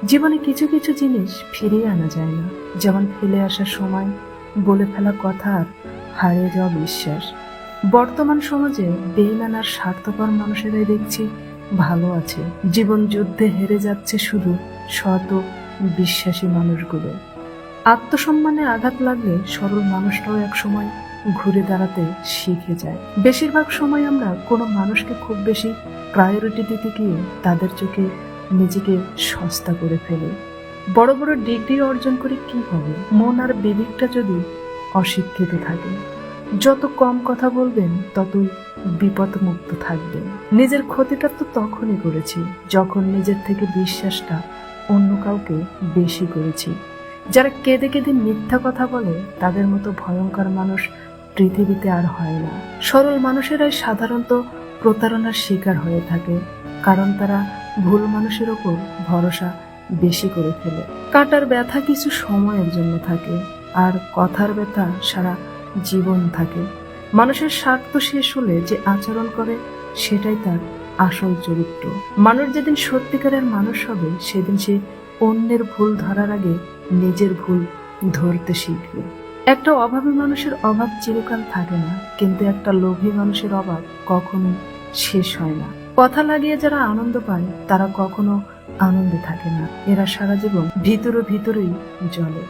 জীবনে কিছু কিছু জিনিস ফিরিয়ে আনা যায় না, যেমন ফেলে আসার সময়, বলে ফেলা কথা আর হারিয়ে যাওয়া বিশ্বাস। বর্তমান সমাজে বেইমান আর স্বার্থপর মানুষেরাই দেখছি ভালো আছে। জীবন যুদ্ধে হেরে যাচ্ছে শুধু সৎ ও বিশ্বাসী মানুষগুলো। আত্মসম্মানে আঘাত লাগলে সরল মানুষটাও এক সময় ঘুরে দাঁড়াতে শিখে যায়। বেশিরভাগ সময় আমরা কোনো মানুষকে খুব বেশি প্রায়োরিটি দিতে গিয়ে তাদের চোখে নিজেকে সস্তা করে ফেলি। বড় বড় ডিগ্রি অর্জন করে কি হবে, মন আর বিবেকটা যদি অশিক্ষিত থাকে? যত কম কথা বলবেন ততই বিপদমুক্ত থাকবেন। নিজের ক্ষতিটা তো তখনই করেছি যখন নিজের থেকে বিশ্বাসটা অন্য কাউকে বেশি করেছি। যারা কেঁদে কেঁদে মিথ্যা কথা বলে তাদের মতো ভয়ঙ্কর মানুষ পৃথিবীতে আর হয় না। সরল মানুষেরাই সাধারণত প্রতারণার শিকার হয়ে থাকে, কারণ তারা ভুল মানুষের ওপর ভরসা বেশি করে ফেলে। কাটার ব্যথা কিছু সময়ের জন্য থাকে, আর কথার ব্যথা সারা জীবন থাকে। মানুষের স্বার্থ শেষ হলে যে আচরণ করে সেটাই তার আসল চরিত্র। মানুষ যেদিন সত্যিকারের মানুষ হবে সেদিন সে অন্যের ভুল ধরার আগে নিজের ভুল ধরতে শিখবে। একটা অভাবী মানুষের অভাব চিরকাল থাকে না, কিন্তু একটা লোভী মানুষের অভাব কখনো শেষ হয় না। কথা লাগিয়ে যারা আনন্দ পায় তারা কখনো আনন্দে থাকে না, এরা সারা জীবন ভিতরেই জ্বলে।